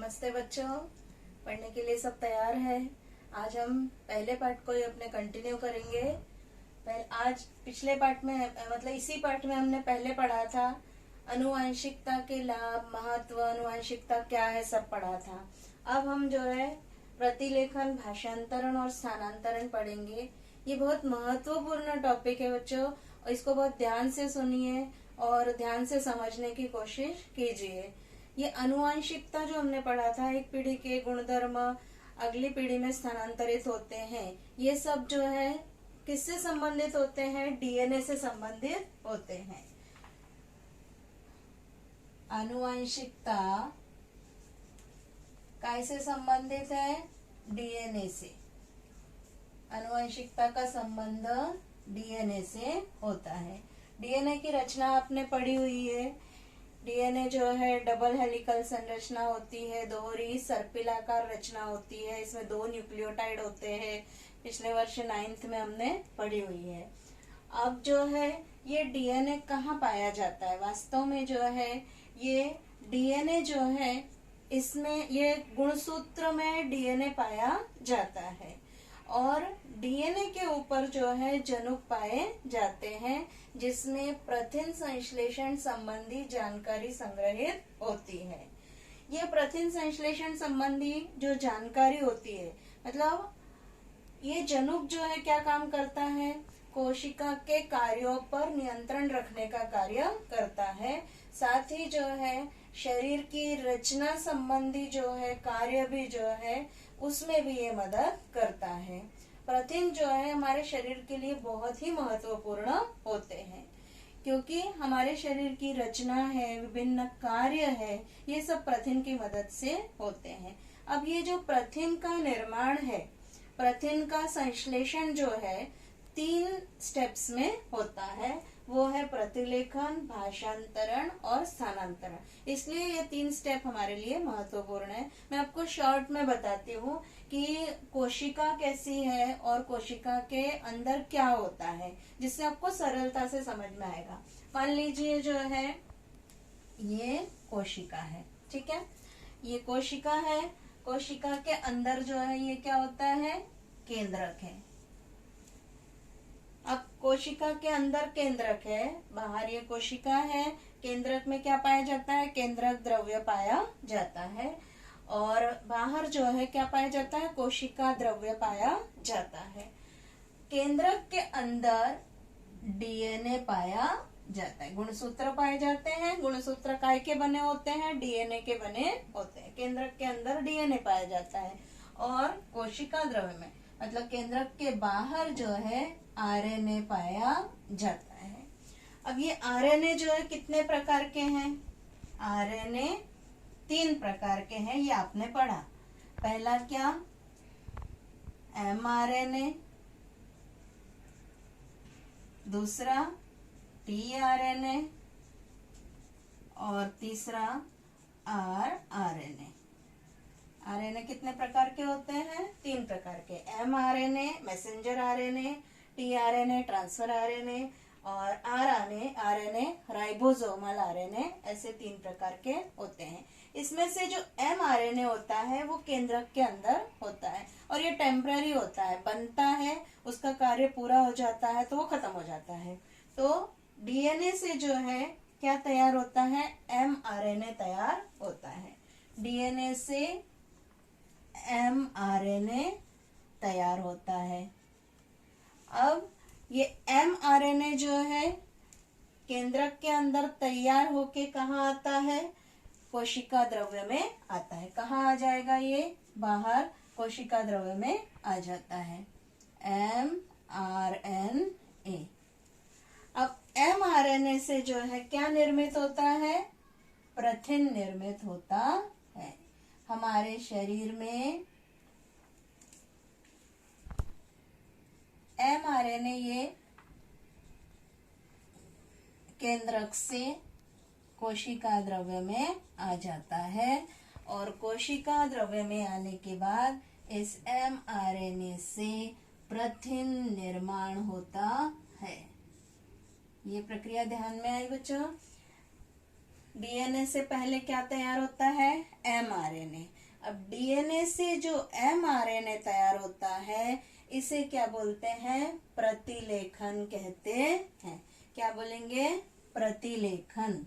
नमस्ते बच्चों, पढ़ने के लिए सब तैयार है। आज हम पहले पार्ट को अपने कंटिन्यू करेंगे। आज पिछले पार्ट में मतलब इसी पार्ट में हमने पहले पढ़ा था अनुवांशिकता के लाभ, महत्व, अनुवांशिकता क्या है, सब पढ़ा था। अब हम जो है प्रतिलेखन, भाषांतरण और स्थानांतरण पढ़ेंगे। ये बहुत महत्वपूर्ण टॉपिक है बच्चों, इसको बहुत ध्यान से सुनिए और ध्यान से समझने की कोशिश कीजिए। ये अनुवांशिकता जो हमने पढ़ा था, एक पीढ़ी के गुणधर्म अगली पीढ़ी में स्थानांतरित होते हैं। ये सब जो है किससे संबंधित होते हैं? डीएनए से संबंधित होते हैं। अनुवांशिकता कैसे संबंधित है? डीएनए से। अनुवांशिकता का संबंध डीएनए से होता है। डीएनए की रचना आपने पढ़ी हुई है। डीएनए जो है डबल हेलिकल संरचना होती है, दोहरी सर्पिलाकार रचना होती है। इसमें 2 न्यूक्लियोटाइड होते हैं। पिछले वर्ष 9th में हमने पढ़ी हुई है। अब जो है ये डीएनए कहाँ पाया जाता है? वास्तव में जो है ये डीएनए जो है इसमें ये गुणसूत्र में डीएनए पाया जाता है और डीएनए के ऊपर जो है जनुक पाए जाते हैं जिसमें प्रथिन संश्लेषण संबंधी जानकारी संग्रहित होती है। ये प्रथिन संश्लेषण संबंधी जो जानकारी होती है, मतलब ये जनुक जो है क्या काम करता है? कोशिका के कार्यों पर नियंत्रण रखने का कार्य करता है। साथ ही जो है शरीर की रचना संबंधी जो है कार्य भी जो है उसमें भी ये मदद करता है। प्रथिन जो है हमारे शरीर के लिए बहुत ही महत्वपूर्ण होते हैं क्योंकि हमारे शरीर की रचना है, विभिन्न कार्य है, ये सब प्रथिन की मदद से होते हैं। अब ये जो प्रथिन का निर्माण है, प्रथिन का संश्लेषण जो है 3 स्टेप्स में होता है। वो है प्रतिलेखन, भाषांतरण और स्थानांतरण। इसलिए ये 3 स्टेप हमारे लिए महत्वपूर्ण है। मैं आपको शॉर्ट में बताती हूँ कि कोशिका कैसी है और कोशिका के अंदर क्या होता है, जिससे आपको सरलता से समझ में आएगा। मान लीजिए जो है ये कोशिका है, ठीक है, ये कोशिका है। कोशिका के अंदर जो है ये क्या होता है? केंद्रक है। अब कोशिका के अंदर केंद्रक है, बाहर ये कोशिका है। केंद्रक में क्या पाया जाता है? केंद्रक द्रव्य पाया जाता है और बाहर जो है क्या पाया जाता है? कोशिका द्रव्य पाया जाता है। केंद्रक के अंदर डीएनए पाया जाता है, गुणसूत्र पाए जाते हैं। गुणसूत्र काय के बने होते हैं? डीएनए के बने होते हैं। केंद्रक के अंदर डीएनए पाया जाता है और कोशिका द्रव्य में मतलब केंद्रक के बाहर जो है आरएनए पाया जाता है। अब ये आरएनए जो है कितने प्रकार के हैं? आरएनए 3 प्रकार के हैं, ये आपने पढ़ा। पहला क्या? एमआरएनए, दूसरा टीआरएनए और तीसरा आरआरएनए। आरएनए कितने प्रकार के होते हैं? 3 प्रकार के। MRNA messenger RNA, tRNA transfer RNA और आरएनए राइबोसोमल आरएनए, ऐसे 3 प्रकार के होते हैं। इसमें से जो एमआरएनए होता है वो केंद्रक के अंदर होता है और ये टेम्पररी होता है, बनता है, उसका कार्य पूरा हो जाता है तो वो खत्म हो जाता है। तो डीएनए से जो है क्या तैयार होता है? एमआरएनए तैयार होता है। डीएनए से एमआरएनए तैयार होता है। अब ये एमआरएनए जो है केंद्रक के अंदर तैयार होके कहाँ आता है? कोशिका द्रव्य में आता है। कहाँ आ जाएगा ये? बाहर कोशिका द्रव्य में आ जाता है। एमआरएनए। अब एमआरएनए से जो है क्या निर्मित होता है? प्रथिन निर्मित होता है। हमारे शरीर में एमआरएनए ये केंद्रक से कोशिका द्रव्य में आ जाता है और कोशिका द्रव्य में आने के बाद इस एमआरएनए से प्रथिन निर्माण होता है। ये प्रक्रिया ध्यान में आई बच्चों? डीएनए से पहले क्या तैयार होता है? एमआरएनए। अब डीएनए से जो एमआरएनए तैयार होता है इसे क्या बोलते हैं? प्रतिलेखन कहते हैं। क्या बोलेंगे? प्रतिलेखन।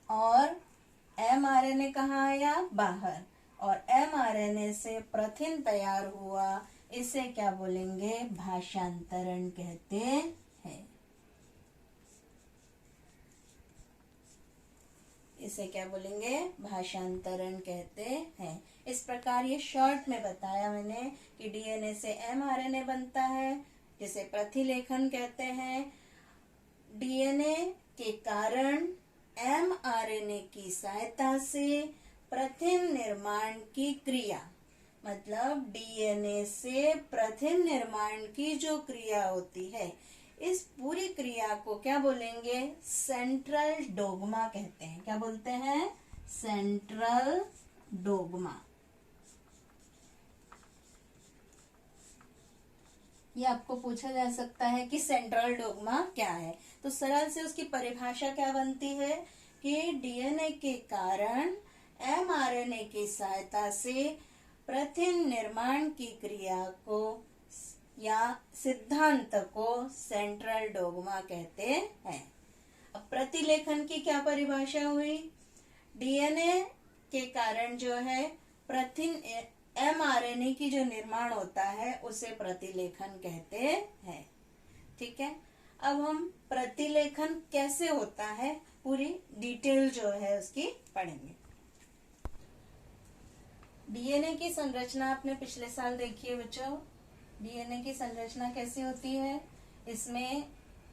और एमआरएनए कहाँ आया? बाहर। और एमआरएनए से प्रथिन तैयार हुआ, इसे क्या बोलेंगे? भाषांतरण कहते हैं। इसे क्या बोलेंगे? भाषांतरण कहते हैं। इस प्रकार ये शॉर्ट में बताया मैंने कि डीएनए से एमआरएनए बनता है, जिसे प्रतिलेखन कहते हैं। डीएनए के कारण एमआरएनए की सहायता से प्रथिन निर्माण की क्रिया, मतलब डीएनए से प्रथिन निर्माण की जो क्रिया होती है, इस पूरी क्रिया को क्या बोलेंगे? सेंट्रल डोग्मा कहते हैं। क्या बोलते हैं? Central dogma. ये आपको पूछा जा सकता है कि सेंट्रल डोग्मा क्या है, तो सरल से उसकी परिभाषा क्या बनती है कि डीएनए के कारण एमआरएनए की सहायता से प्रथिन निर्माण की क्रिया को या सिद्धांत को सेंट्रल डोग्मा कहते हैं। अब प्रतिलेखन की क्या परिभाषा हुई? डीएनए के कारण जो है प्रथिन एमआरएनए की जो निर्माण होता है उसे प्रतिलेखन कहते हैं। ठीक है, अब हम प्रतिलेखन कैसे होता है पूरी डिटेल जो है उसकी पढ़ेंगे। डीएनए की संरचना आपने पिछले साल देखी है बच्चों। डीएनए की संरचना कैसी होती है? इसमें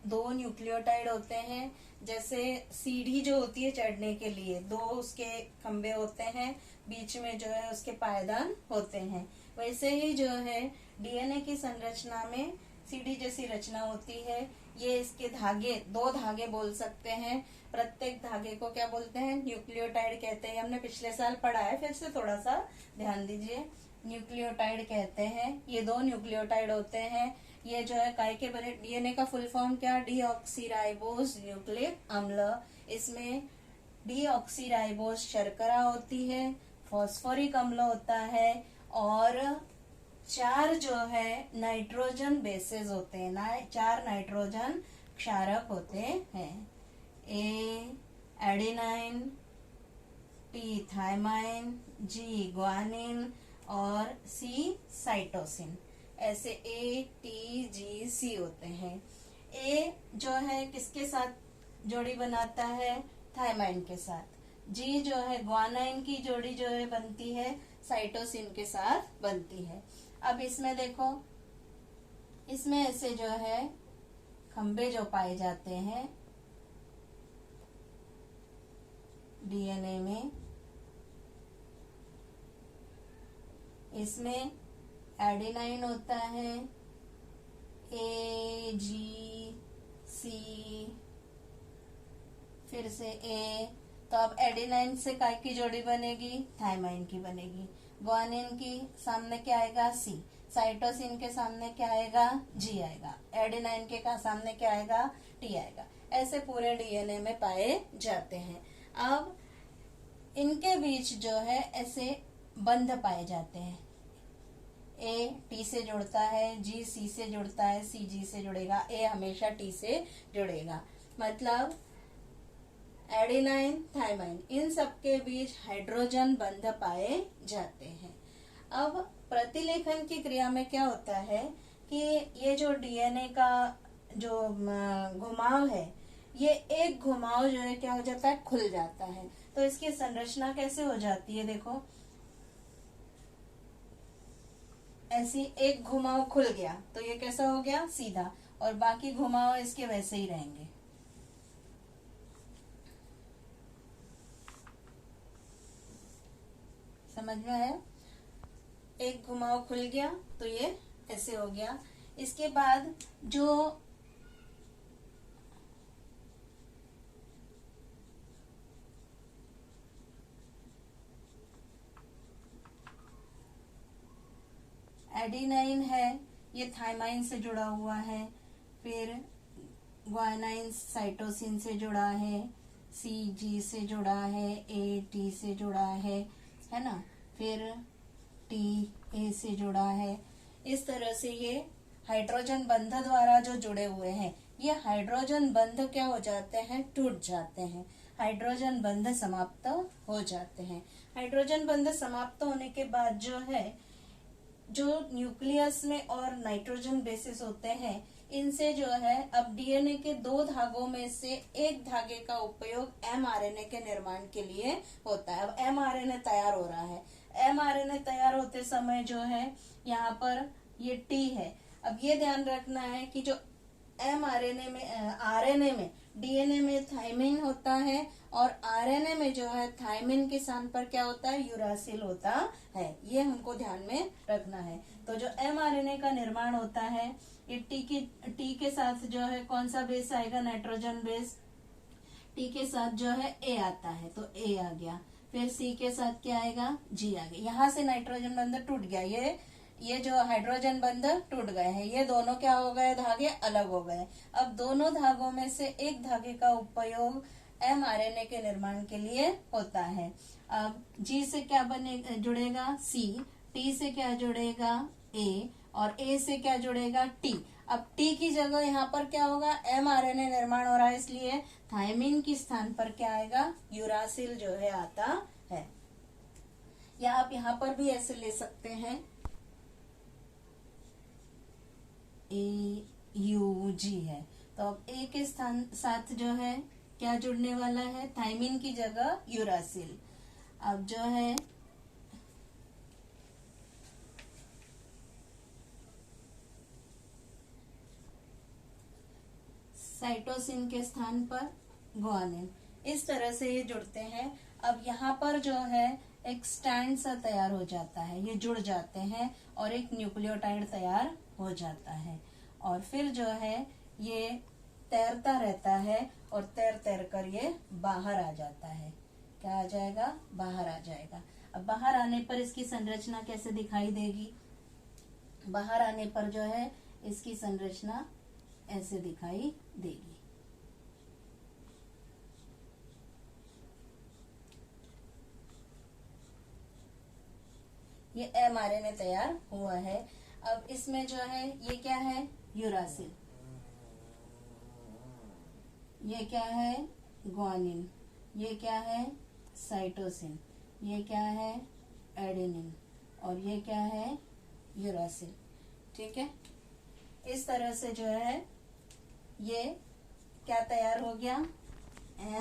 2 न्यूक्लियोटाइड होते हैं। जैसे सीढ़ी जो होती है चढ़ने के लिए 2 उसके खंबे होते हैं, बीच में जो है उसके पायदान होते हैं, वैसे ही जो है डीएनए की संरचना में सीढ़ी जैसी रचना होती है। ये इसके धागे 2 धागे बोल सकते हैं। प्रत्येक धागे को क्या बोलते हैं? न्यूक्लियोटाइड कहते हैं। हमने पिछले साल पढ़ा है, फिर से थोड़ा सा ध्यान दीजिए। न्यूक्लियोटाइड कहते हैं। ये 2 न्यूक्लियोटाइड होते हैं। ये जो है काय के बने? डीएनए का फुल फॉर्म क्या? डीऑक्सीराइबोस न्यूक्लिक अम्ल। इसमें डीऑक्सीराइबोस शर्करा होती है, फॉस्फोरिक अम्ल होता है, और 4 जो है नाइट्रोजन बेसेस होते हैं। 4 नाइट्रोजन क्षारक होते हैं। ए एडेनाइन, टी थायमाइन, जी ग्वानिन और सी साइटोसिन। ऐसे ए टी जी सी होते हैं। ए जो है किसके साथ जोड़ी बनाता है? थायमाइन के साथ। जी जो है ग्वानाइन की जोड़ी जो है बनती है साइटोसिन के साथ बनती है। अब इसमें देखो, इसमें ऐसे जो है खंबे जो पाए जाते हैं डीएनए में, इसमें एडेनाइन होता है, ए जी सी, फिर से ए। तो अब एडेनाइन से काय की जोड़ी बनेगी? थायमाइन की बनेगी। ग्वानिन की सामने क्या आएगा? सी। साइटोसिन के सामने क्या आएगा? जी आएगा। एडेनाइन के का सामने क्या आएगा? टी आएगा। ऐसे पूरे डीएनए में पाए जाते हैं। अब इनके बीच जो है ऐसे बंध पाए जाते हैं। ए टी से जुड़ता है, जी सी से जुड़ता है, सी जी से जुड़ेगा, ए हमेशा टी से जुड़ेगा। मतलब एडेनाइन थायमाइन इन सबके बीच हाइड्रोजन बंध पाए जाते हैं। अब प्रतिलेखन की क्रिया में क्या होता है कि ये जो डीएनए का जो घुमाव है, ये एक घुमाव जो है क्या हो जाता है? खुल जाता है। तो इसकी संरचना कैसे हो जाती है? देखो, ऐसी एक घुमाव खुल गया तो ये कैसा हो गया? सीधा, और बाकी घुमाव इसके वैसे ही रहेंगे। समझ में आया? एक घुमाव खुल गया तो ये ऐसे हो गया। इसके बाद जो एडेनाइन है, ये थायमाइन से जुड़ा हुआ है, फिर ग्वानाइन साइटोसिन से जुड़ा है, CG से जुड़ा है, AT से जुड़ा है ना, फिर TA से जुड़ा है। इस तरह से ये हाइड्रोजन बंध द्वारा जो जुड़े हुए हैं, ये हाइड्रोजन बंध क्या हो जाते हैं, टूट जाते हैं, हाइड्रोजन बंध समाप्त हो जाते हैं। हाइड्रोजन बंध समाप्त होने के बाद जो है, जो न्यूक्लियस में और नाइट्रोजन बेसिस होते हैं, इनसे जो है अब DNA के 2 धागों में से एक धागे का उपयोग mRNA के निर्माण के लिए होता है। अब mRNA तैयार हो रहा है, mRNA तैयार होते समय जो है यहाँ पर ये T है। अब ये ध्यान रखना है कि जो mRNA में RNA में DNA में थायमिन होता है और RNA में जो है थायमिन के स्थान पर क्या होता है, यूरासिल होता है। ये हमको ध्यान में रखना है। तो जो mRNA का निर्माण होता है, ये T के साथ जो है कौन सा बेस आएगा, नाइट्रोजन बेस। T के साथ जो है A आता है, तो A आ गया। फिर C के साथ क्या आएगा, G आ गया। यहाँ से नाइट्रोजन बंध टूट गया, ये जो हाइड्रोजन बंध टूट गए हैं, ये दोनों क्या हो गए, धागे अलग हो गए। अब दोनों धागों में से एक धागे का उपयोग mRNA के निर्माण के लिए होता है। अब G से क्या जुड़ेगा, C, T से क्या जुड़ेगा, A, और A से क्या जुड़ेगा, T। अब T की जगह यहाँ पर क्या होगा, mRNA निर्माण हो रहा है, इसलिए थायमिन के स्थान पर क्या आएगा, यूरासिल जो है आता है। या आप यहाँ पर भी ऐसे ले सकते हैं, AUG है, तो अब A के स्थान साथ जो है क्या जुड़ने वाला है, थायमिन की जगह यूरासिल। अब जो है साइटोसिन के स्थान पर ग्वानिन। इस तरह से ये जुड़ते हैं। अब यहाँ पर जो है एक स्टैंड सा तैयार हो जाता है, ये जुड़ जाते हैं और एक न्यूक्लियोटाइड तैयार हो जाता है, और फिर जो है ये तैरता रहता है और तैर तैर कर ये बाहर आ जाता है। क्या आ जाएगा, बाहर आ जाएगा। अब बाहर आने पर इसकी संरचना कैसे दिखाई देगी, बाहर आने पर जो है इसकी संरचना ऐसे दिखाई देगी। ये mRNA तैयार हुआ है। अब इसमें जो है ये क्या है, यूरासिल, ये क्या है, ग्वानिन, ये क्या है, साइटोसिन, ये क्या है, एडेनिन, और ये क्या है, यूरासिल। ठीक है, इस तरह से जो है ये क्या तैयार हो गया,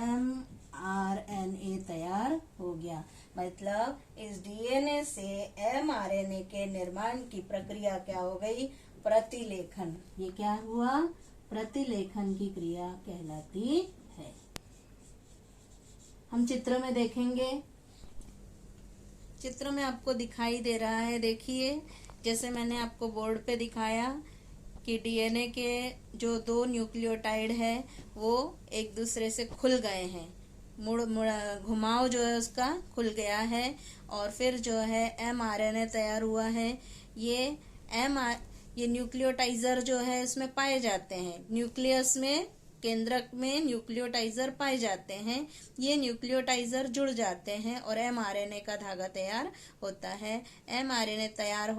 mRNA तैयार हो गया। मतलब इस DNA से mRNA के निर्माण की प्रक्रिया क्या हो गई, प्रतिलेखन। ये क्या हुआ, प्रतिलेखन की क्रिया कहलाती है। हम चित्र में देखेंगे, चित्र में आपको दिखाई दे रहा है, देखिए जैसे मैंने आपको बोर्ड पे दिखाया कि DNA के जो 2 न्यूक्लियोटाइड है वो एक दूसरे से खुल गए हैं, घुमाव जो है उसका खुल गया है, और फिर जो है mRNA तैयार हुआ है। ये न्यूक्लियोटाइजर जो है इसमें पाए जाते हैं, न्यूक्लियस में, केंद्रक में न्यूक्लियोटाइजर पाए जाते हैं। ये न्यूक्लियोटाइजर जुड़ जाते हैं और mRNA का धागा तैयार होता है। mRNA तैयार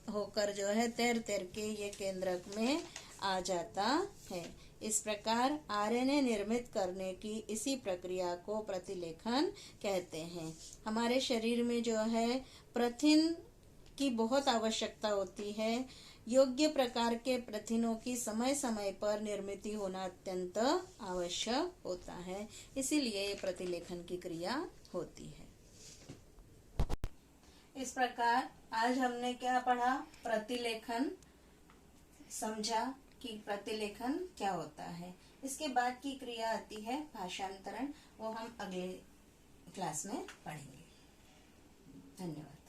होकर जो है तैर तैर के ये केंद्रक में आ जाता है। इस प्रकार RNA निर्मित करने की इसी प्रक्रिया को प्रतिलेखन कहते हैं। हमारे शरीर में जो है प्रथिन की बहुत आवश्यकता होती है। योग्य प्रकार के प्रथिनों की समय समय पर निर्मित होना अत्यंत आवश्यक होता है, इसीलिए ये प्रतिलेखन की क्रिया होती है। इस प्रकार आज हमने क्या पढ़ा, प्रतिलेखन समझा कि प्रतिलेखन क्या होता है। इसके बाद की क्रिया आती है भाषांतरण, वो हम अगले क्लास में पढ़ेंगे। धन्यवाद।